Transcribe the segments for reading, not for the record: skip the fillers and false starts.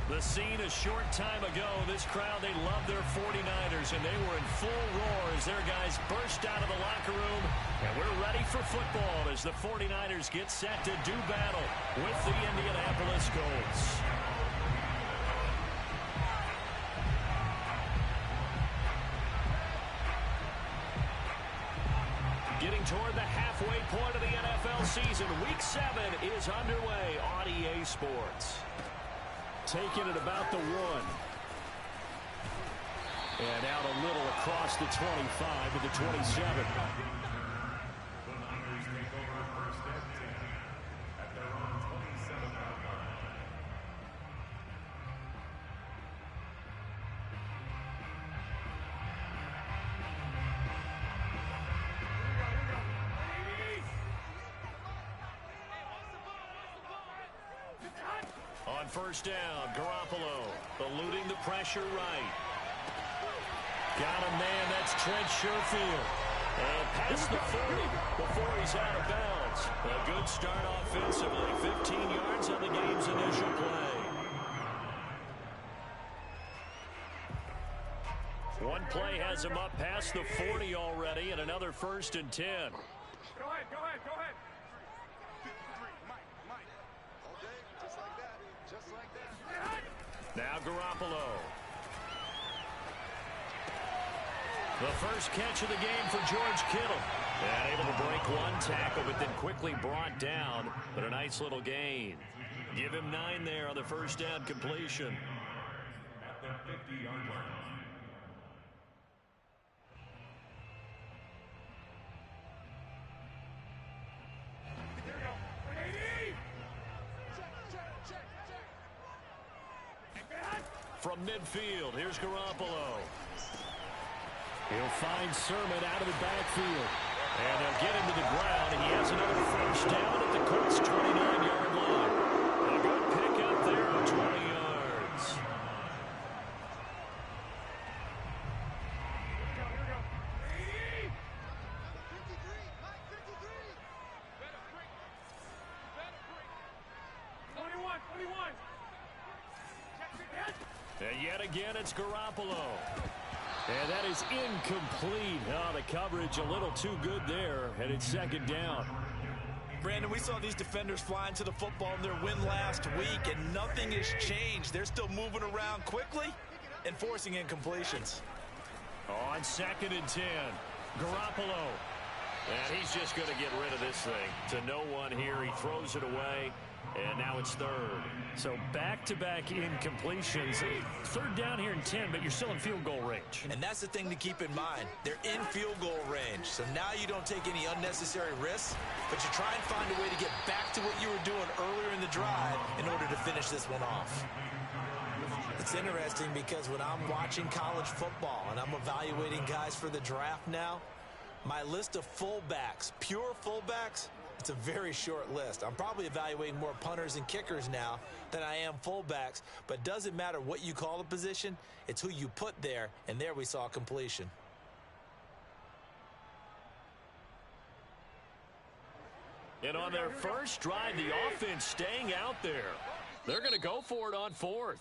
The scene a short time ago, this crowd, they love their 49ers, and they were in full roar as their guys burst out of the locker room. And we're ready for football as the 49ers get set to do battle with the Indianapolis Colts. Getting toward the halfway point of the NFL season, Week 7 is underway on EA Sports. Taking it about the 1. And out a little across the 25 to the 27. On first down, Garoppolo eluding the pressure right. Got a man, that's Trent Sherfield. And past the 40 before he's out of bounds. A good start offensively. 15 yards on the game's initial play. One play has him up past the 40 already, and another 1st and 10. Go ahead, go ahead, go ahead. Now Garoppolo. The first catch of the game for George Kittle. And able to break one tackle, but then quickly brought down. But a nice little gain. Give him 9 there on the first down completion. At the 50-yard line. From midfield, here's Garoppolo. He'll find Sermon out of the backfield. And they'll get him to the ground, and he has another first down at the Colts' 29-yard line. A good pickup there of 20 yards. And yet again, it's Garoppolo. And that is incomplete. Oh, the coverage a little too good there, and it's 2nd down. Brandon, we saw these defenders flying to the football in their win last week, and nothing has changed. They're still moving around quickly and forcing incompletions. On 2nd and 10, Garoppolo. And he's just going to get rid of this thing. To no one here, he throws it away. And now it's 3rd. So back-to-back incompletions. 3rd down here in 10, but you're still in field goal range. And that's the thing to keep in mind. They're in field goal range. So now you don't take any unnecessary risks, but you try and find a way to get back to what you were doing earlier in the drive in order to finish this one off. It's interesting because when I'm watching college football and I'm evaluating guys for the draft now, my list of fullbacks, pure fullbacks, it's a very short list. I'm probably evaluating more punters and kickers now than I am fullbacks, but doesn't matter what you call the position, it's who you put there, and there we saw completion. And on their first drive, the offense staying out there. They're going to go for it on 4th.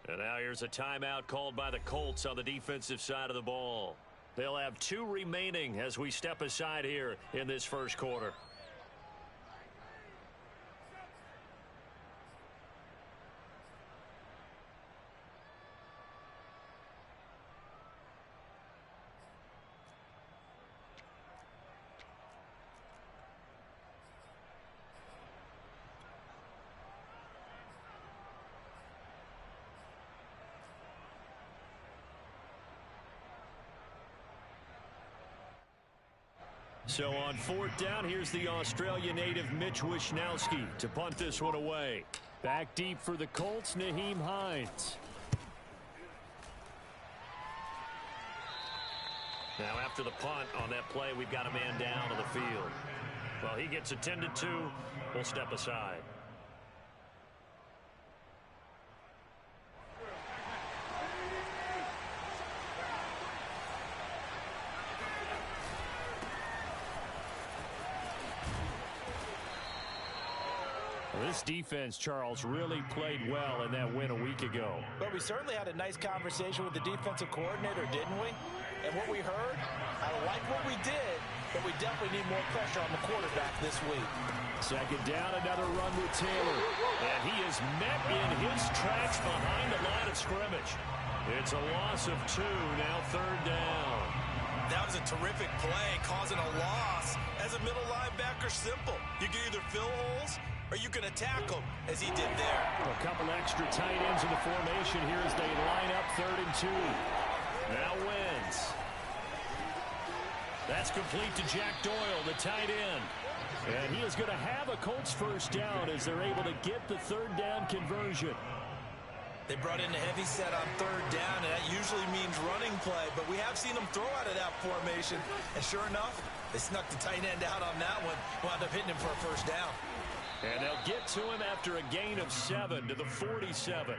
And now here's a timeout called by the Colts on the defensive side of the ball. They'll have 2 remaining as we step aside here in this first quarter. So on 4th down, here's the Australia native Mitch Wishnowsky to punt this one away. Back deep for the Colts, Nyheim Hines. Now after the punt on that play, we've got a man down on the field. Well, he gets attended to. We'll step aside. This This defense, Charles, really played well in that win a week ago. But we certainly had a nice conversation with the defensive coordinator, didn't we? And what we heard, I like what we did, but we definitely need more pressure on the quarterback this week. Second down, another run with Taylor. And he is met in his tracks behind the line of scrimmage. It's a loss of 2, now third down. That was a terrific play, causing a loss. As a middle linebacker, simple. You can either fill holes or you can attack them, as he did there. A couple extra tight ends in the formation here as they line up 3rd and 2. Now wins. That's complete to Jack Doyle, the tight end. And he is going to have a Colts first down as they're able to get the 3rd down conversion. They brought in a heavy set on 3rd down, and that usually means running play, but we have seen them throw out of that formation. And sure enough, they snuck the tight end out on that one, wound up hitting him for a first down. And they'll get to him after a gain of 7 to the 47.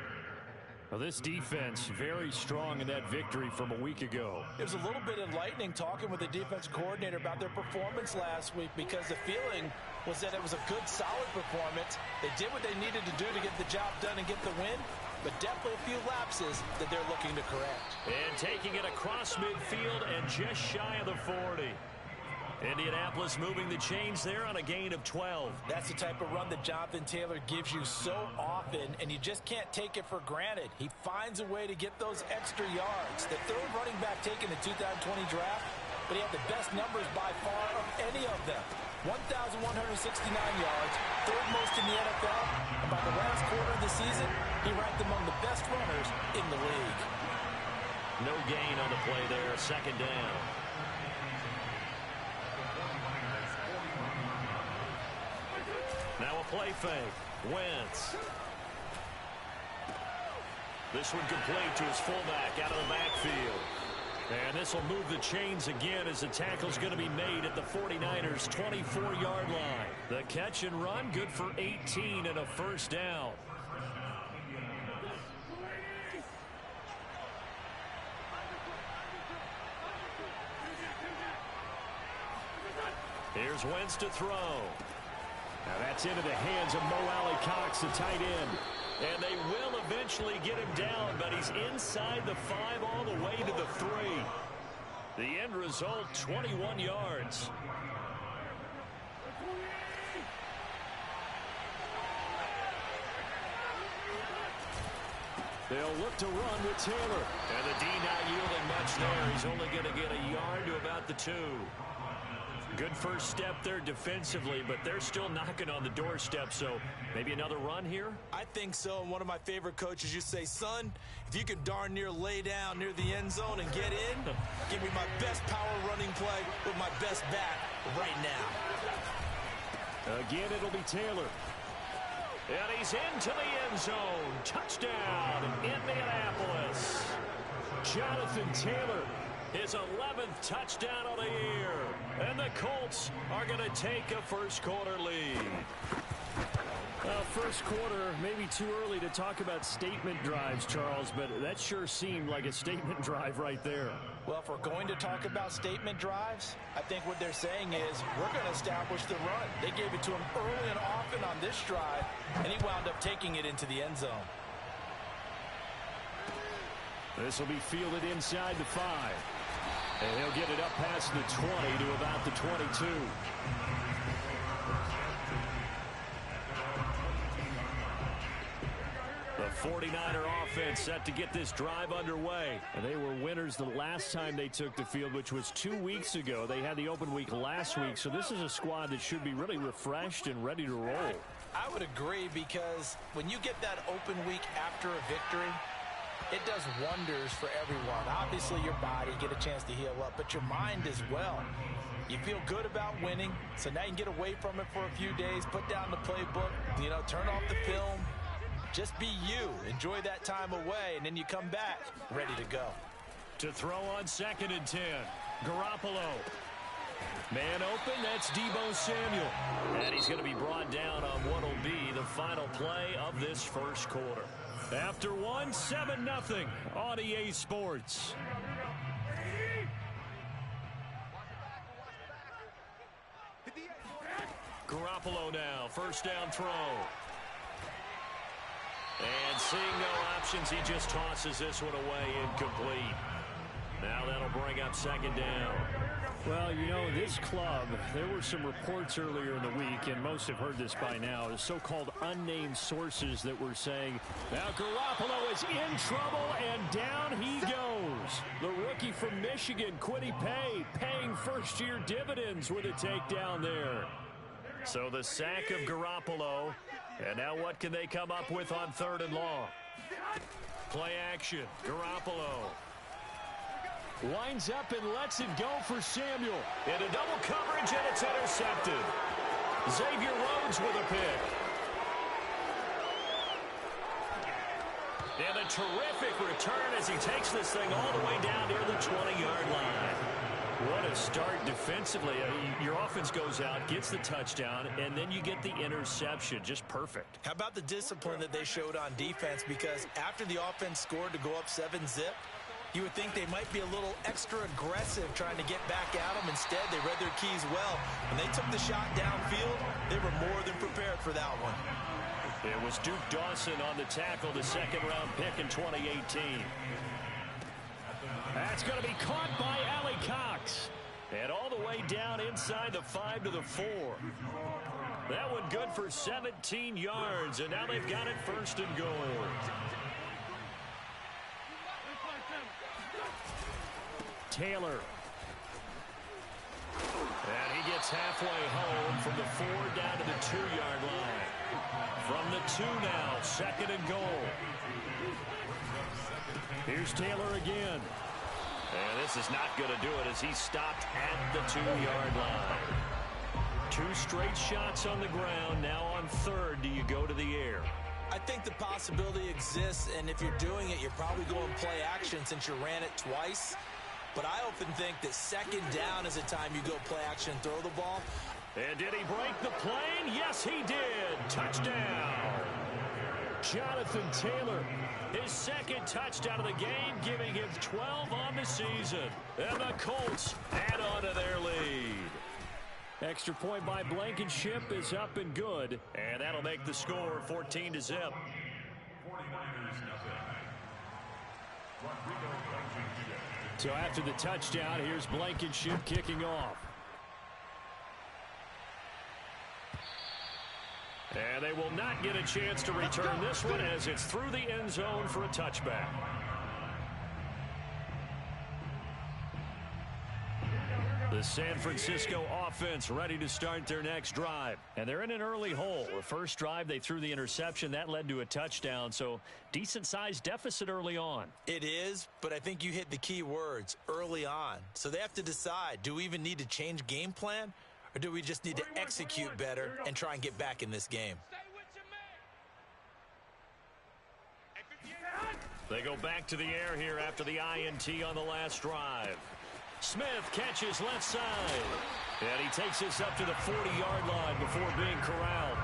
Well, this defense very strong in that victory from a week ago. It was a little bit enlightening talking with the defense coordinator about their performance last week, because the feeling was that it was a good, solid performance. They did what they needed to do to get the job done and get the win, but definitely a few lapses that they're looking to correct. And taking it across midfield and just shy of the 40. Indianapolis moving the chains there on a gain of 12. That's the type of run that Jonathan Taylor gives you so often, and you just can't take it for granted. He finds a way to get those extra yards. The 3rd running back taken the 2020 draft, but he had the best numbers by far of any of them. 1,169 yards, 3rd most in the NFL, and by the last quarter of the season, he ranked among the best runners in the league. No gain on the play there, 2nd down. Now a play fake. Wentz. This one complete to his fullback out of the backfield. And this will move the chains again as the tackle's going to be made at the 49ers' 24-yard line. The catch and run, good for 18 and a first down. Here's Wentz to throw. Now that's into the hands of Mo Alley-Cox, the tight end. And they will eventually get him down, but he's inside the 5 all the way to the 3. The end result, 21 yards. They'll look to run with Taylor. And the D not yielding much there. He's only going to get a yard to about the 2. Good first step there defensively, but they're still knocking on the doorstep, so maybe another run here? I think so, and one of my favorite coaches used to say, son, if you can darn near lay down near the end zone and get in, give me my best power running play with my best bat right now. Again, it'll be Taylor. And he's into the end zone. Touchdown, Indianapolis. Jonathan Taylor, his 11th touchdown of the year. And the Colts are going to take a first quarter lead. First quarter, maybe too early to talk about statement drives, Charles, but that sure seemed like a statement drive right there. Well, if we're going to talk about statement drives, I think what they're saying is we're going to establish the run. They gave it to him early and often on this drive, and he wound up taking it into the end zone. This will be fielded inside the 5. And he'll get it up past the 20 to about the 22. The 49er offense set to get this drive underway. And they were winners the last time they took the field, which was 2 weeks ago. They had the open week last week, so this is a squad that should be really refreshed and ready to roll. I would agree, because when you get that open week after a victory, it does wonders for everyone. Obviously, your body, get a chance to heal up, but your mind as well. You feel good about winning, so now you can get away from it for a few days, put down the playbook, turn off the film. Just be you. Enjoy that time away, and then you come back ready to go. To throw on 2nd and 10, Garoppolo. Man open, that's Deebo Samuel. And he's going to be brought down on what will be the final play of this first quarter. After 7-0 on EA Sports. Garoppolo now, first down throw. And seeing no options, he just tosses this one away incomplete. Now that'll bring up second down. Well, you know, this club, there were some reports earlier in the week, and most have heard this by now, is so-called unnamed sources that were saying, now Garoppolo is in trouble, and down he goes. The rookie from Michigan, Kwity Paye, paying first-year dividends with a takedown there. So the sack of Garoppolo, and now what can they come up with on 3rd and long? Play action, Garoppolo. Winds up and lets it go for Samuel. Into double coverage, and it's intercepted. Xavier Rhodes with a pick. And a terrific return as he takes this thing all the way down near the 20-yard line. What a start defensively. Your offense goes out, gets the touchdown, and then you get the interception. Just perfect. How about the discipline that they showed on defense? Because after the offense scored to go up 7-zip, you would think they might be a little extra aggressive trying to get back at them. Instead, they read their keys well. When they took the shot downfield, they were more than prepared for that one. It was Duke Dawson on the tackle, the second-round pick in 2018. That's going to be caught by Allie Cox. And all the way down inside the 5 to the 4. That one good for 17 yards, and now they've got it 1st and goal. Taylor. And he gets halfway home from the 4 down to the 2-yard line. From the 2 now, 2nd and goal. Here's Taylor again. And this is not going to do it as he stopped at the 2-yard line. 2 straight shots on the ground. Now on 3rd, do you go to the air? I think the possibility exists, and if you're doing it, you're probably going play action since you ran it twice. But I often think that 2nd down is a time you go play action and throw the ball. And did he break the plane? Yes, he did. Touchdown. Jonathan Taylor. His 2nd touchdown of the game, giving him 12 on the season. And the Colts add on to their lead. Extra point by Blankenship is up and good. And that'll make the score 14-0. So after the touchdown, here's Blankenship kicking off. And they will not get a chance to return this one as it's through the end zone for a touchback. The San Francisco offense ready to start their next drive. And they're in an early hole. The first drive, they threw the interception. That led to a touchdown. So decent-sized deficit early on. It is, but I think you hit the key words, early on. So they have to decide, do we even need to change game plan? Or do we just need to execute better and try and get back in this game? They go back to the air here after the INT on the last drive. Smith catches left side. And he takes this up to the 40-yard line before being corralled.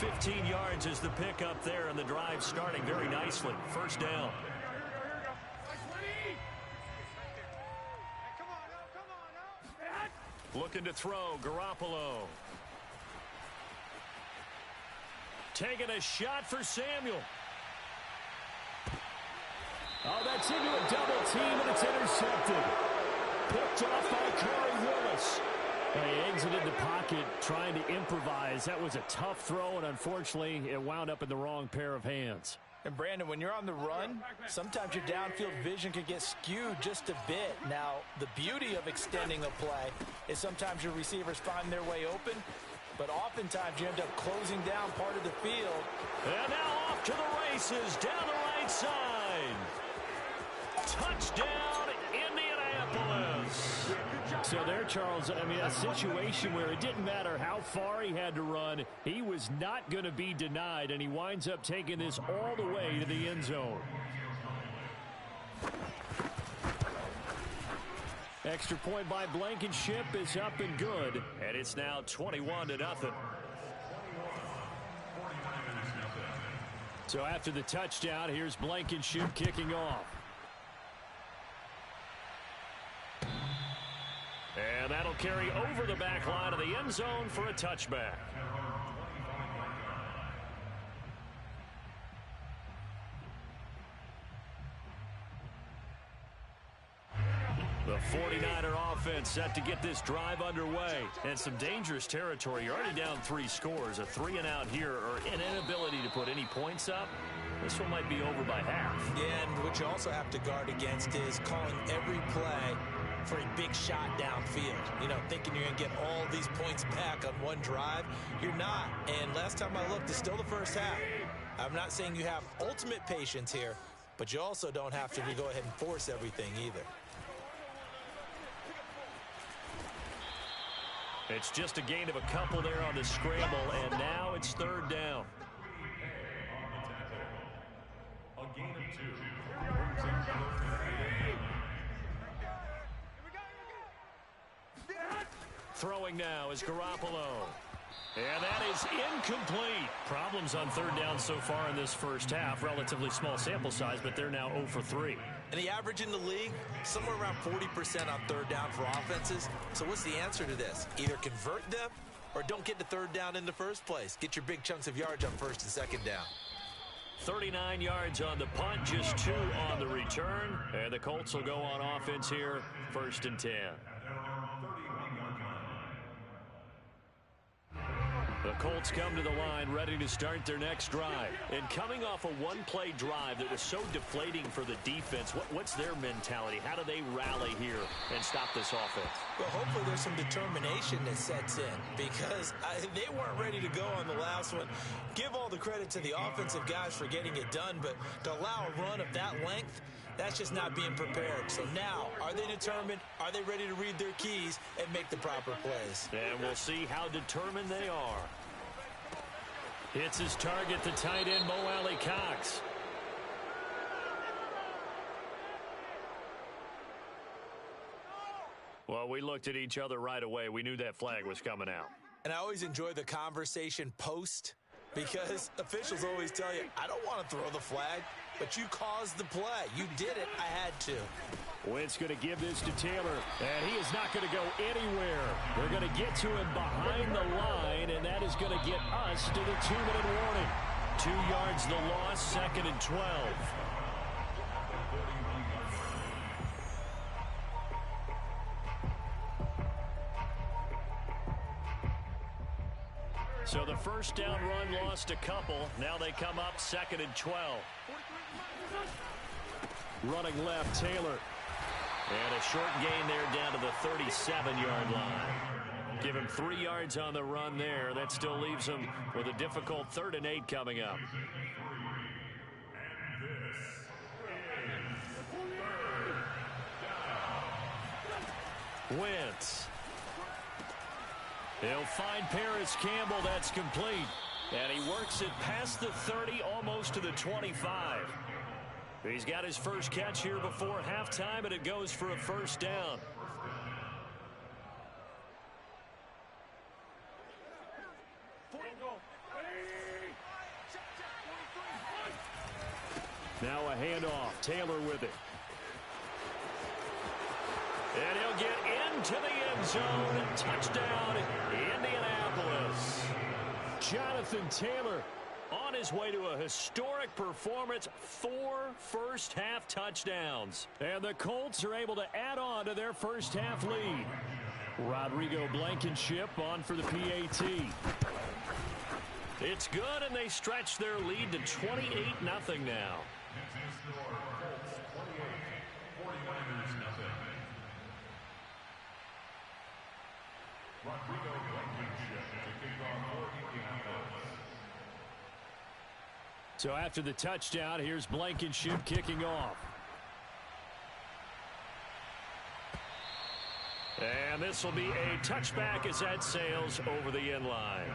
15 yards is the pickup there, and the drive starting very nicely. 1st down. Looking to throw, Garoppolo. Taking a shot for Samuel. Oh, that's into a double team, and it's intercepted. Picked off by Corey Willis. He exited the pocket trying to improvise. That was a tough throw, and unfortunately, it wound up in the wrong pair of hands. And, Brandon, when you're on the run, sometimes your downfield vision can get skewed just a bit. Now, the beauty of extending a play is sometimes your receivers find their way open, but oftentimes you end up closing down part of the field. And now off to the races down the right side. Touchdown, Indianapolis. So there, Charles, I mean, a situation where it didn't matter how far he had to run, he was not going to be denied, and he winds up taking this all the way to the end zone. Extra point by Blankenship is up and good. And it's now 21-0. So after the touchdown, here's Blankenship kicking off. And that'll carry over the back line of the end zone for a touchback. The 49er offense set to get this drive underway. And some dangerous territory. You're already down 3 scores. A 3-and-out here or an inability to put any points up. This one might be over by half. Yeah, and what you also have to guard against is calling every play for a big shot downfield. You know, thinking you're going to get all these points back on one drive. You're not. And last time I looked, it's still the first half. I'm not saying you have ultimate patience here, but you also don't have to go ahead and force everything either. It's just a gain of a couple there on the scramble, and now it's 3rd down. A gain of 2. Throwing now is Garoppolo. And that is incomplete. Problems on 3rd down so far in this first half. Relatively small sample size, but they're now 0 for 3. And the average in the league, somewhere around 40% on 3rd down for offenses. So what's the answer to this? Either convert them or don't get to 3rd down in the first place. Get your big chunks of yards on 1st and 2nd down. 39 yards on the punt, just 2 on the return. And the Colts will go on offense here, 1st and 10. The Colts come to the line ready to start their next drive. And coming off a one-play drive that was so deflating for the defense, what's their mentality? How do they rally here and stop this offense? Well, hopefully there's some determination that sets in because they weren't ready to go on the last one. Give all the credit to the offensive guys for getting it done, but to allow a run of that length, that's just not being prepared. So now, are they determined? Are they ready to read their keys and make the proper plays? And we'll see how determined they are. Hits his target, the tight end, Mo Alley Cox. Well, we looked at each other right away. We knew that flag was coming out. And I always enjoy the conversation post because officials always tell you, I don't want to throw the flag, but you caused the play. You did it. I had to. Wentz going to give this to Taylor, and he is not going to go anywhere. They're going to get to him behind the line, and that is going to get us to the 2-minute warning. 2 yards the loss, 2nd and 12. So the first down run lost a couple. Now they come up 2nd and 12. Running left, Taylor. And a short gain there down to the 37-yard line. Give him 3 yards on the run there. That still leaves him with a difficult 3rd and 8 coming up. Wentz. He'll find Paris Campbell. That's complete. And he works it past the 30, almost to the 25. He's got his first catch here before halftime, and it goes for a 1st down. Now a handoff. Taylor with it. And he'll get into the end zone. Touchdown, Indianapolis. Jonathan Taylor on his way to a historic performance. 4 first-half touchdowns. And the Colts are able to add on to their first-half lead. Rodrigo Blankenship on for the PAT. It's good, and they stretch their lead to 28-0 now. So after the touchdown, here's Blankenship kicking off. And this will be a touchback as that sails over the end line.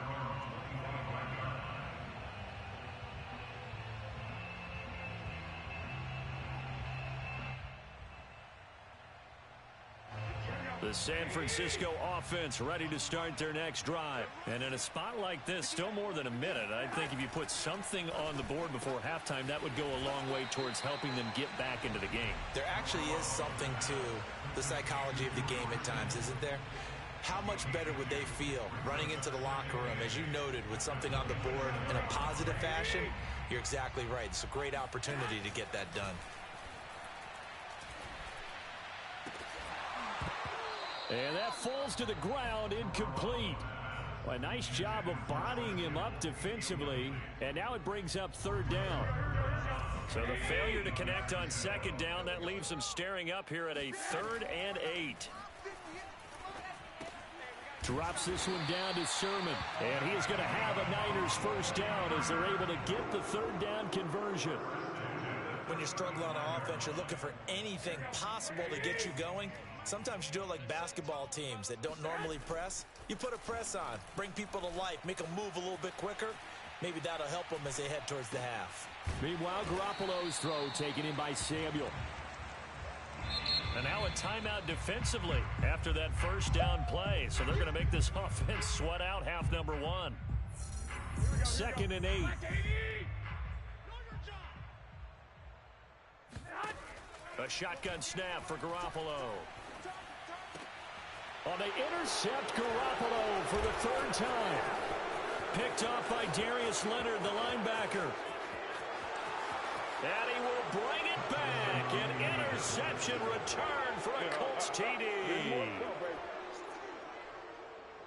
The San Francisco offense ready to start their next drive. And in a spot like this, still more than a minute, I think if you put something on the board before halftime, that would go a long way towards helping them get back into the game. There actually is something to the psychology of the game at times, isn't there? How much better would they feel running into the locker room, as you noted, with something on the board in a positive fashion? You're exactly right. It's a great opportunity to get that done. And that falls to the ground, incomplete. Well, a nice job of bodying him up defensively. And now it brings up third down. So the failure to connect on second down, that leaves them staring up here at a 3rd and 8. Drops this one down to Sermon. And he is going to have a Niners first down as they're able to get the third down conversion. When you struggle on offense, you're looking for anything possible to get you going. Sometimes you do it like basketball teams that don't normally press. You put a press on, bring people to life, make them move a little bit quicker. Maybe that'll help them as they head towards the half. Meanwhile, Garoppolo's throw taken in by Samuel. And now a timeout defensively after that first down play. So they're going to make this offense sweat out half number 1. 2nd and 8. A shotgun snap for Garoppolo. Oh, they intercept Garoppolo for the 3rd time. Picked off by Darius Leonard, the linebacker. And he will bring it back. An interception return for a Colts TD.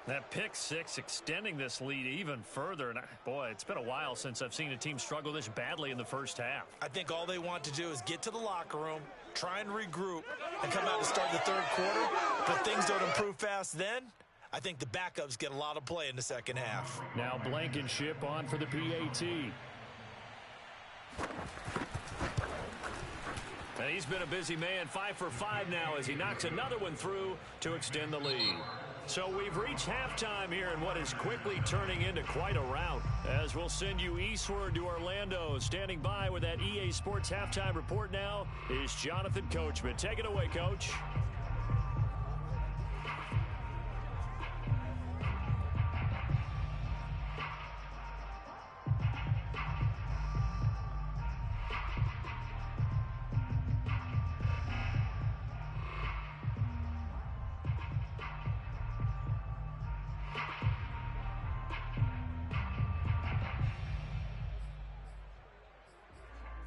That pick 6 extending this lead even further. And boy, it's been a while since I've seen a team struggle this badly in the first half. I think all they want to do is get to the locker room, try and regroup, and come out and start the 3rd quarter. But if things don't improve fast then, I think the backups get a lot of play in the second half. Now Blankenship on for the PAT. And he's been a busy man, 5 for 5 now as he knocks another one through to extend the lead. So we've reached halftime here in what is quickly turning into quite a rout. As we'll send you eastward to Orlando. Standing by with that EA Sports halftime report now is Jonathan Coachman. Take it away, Coach.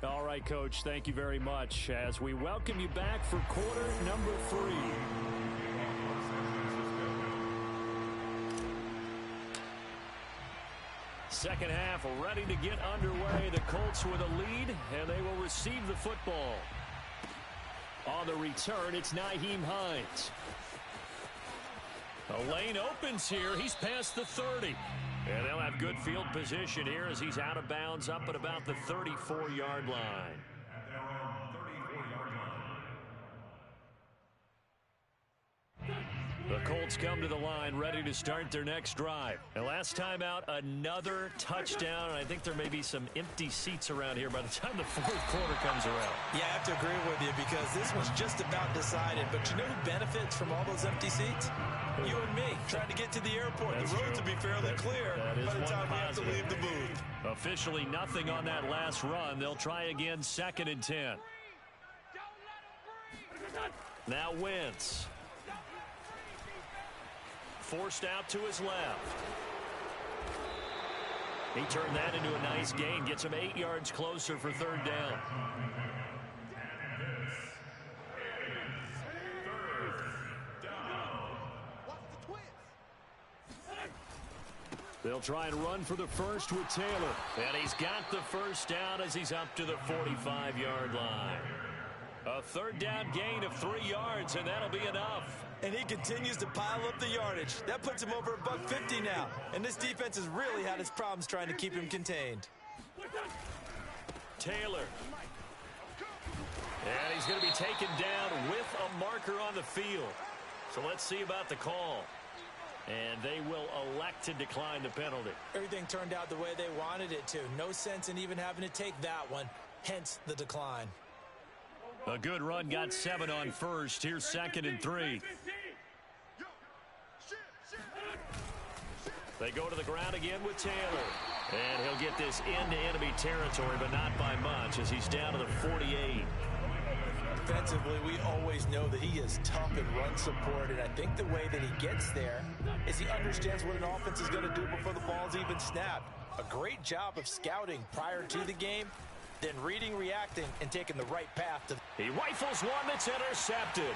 All right, Coach, thank you very much as we welcome you back for quarter number 3. Second half ready to get underway. The Colts with a lead, and they will receive the football. On the return, it's Nyheim Hines. A lane opens here. He's past the 30. And they'll have good field position here as he's out of bounds up at about the 34-yard line. The Colts come to the line ready to start their next drive. And last time out, another touchdown. And I think there may be some empty seats around here by the time the 4th quarter comes around. Yeah, I have to agree with you because this was just about decided. But you know who benefits from all those empty seats? You and me, trying to get to the airport. That's the roads true. will be fairly clear that by the time we have to positive. leave the booth. Officially nothing on that last run. They'll try again, 2nd and 10. Now Wentz. Forced out to his left. He turned that into a nice gain. Gets him 8 yards closer for 3rd down. They'll try and run for the first with Taylor. And he's got the first down as he's up to the 45-yard line. A 3rd down gain of 3 yards, and that'll be enough. And he continues to pile up the yardage. That puts him over $150 now. And this defense has really had its problems trying to keep him contained. Taylor. And he's going to be taken down with a marker on the field. So let's see about the call. And they will elect to decline the penalty. Everything turned out the way they wanted it to. No sense in even having to take that one. Hence the decline. A good run, got 7 on first. Here's 2nd and 3. They go to the ground again with Taylor. And he'll get this into enemy territory, but not by much as he's down to the 48. Defensively, we always know that he is tough and run support, and I think the way that he gets there is he understands what an offense is going to do before the ball's even snapped. A great job of scouting prior to the game, then reading, reacting, and taking the right path. He rifles one that's intercepted.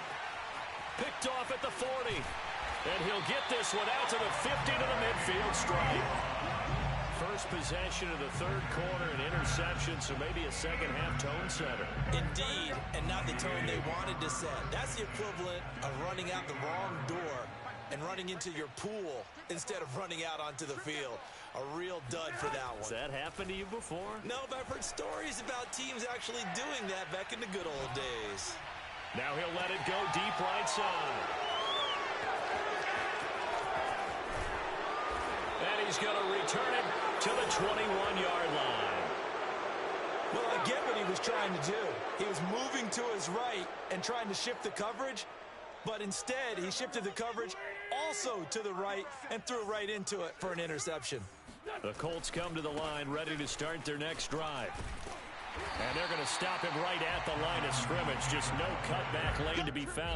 Picked off at the 40. And he'll get this one out to the 50 to the midfield stripe. First possession of the third quarter, an interception, so maybe a second-half tone setter. Indeed, and not the tone they wanted to set. That's the equivalent of running out the wrong door and running into your pool instead of running out onto the field. A real dud for that one. Has that happened to you before? No, but I've heard stories about teams actually doing that back in the good old days. Now he'll let it go deep right side. And he's going to return it to the 21-yard line. Well, I get what he was trying to do. He was moving to his right and trying to shift the coverage, but instead he shifted the coverage also to the right and threw right into it for an interception. The Colts come to the line ready to start their next drive. And they're going to stop him right at the line of scrimmage. Just no cutback lane to be found.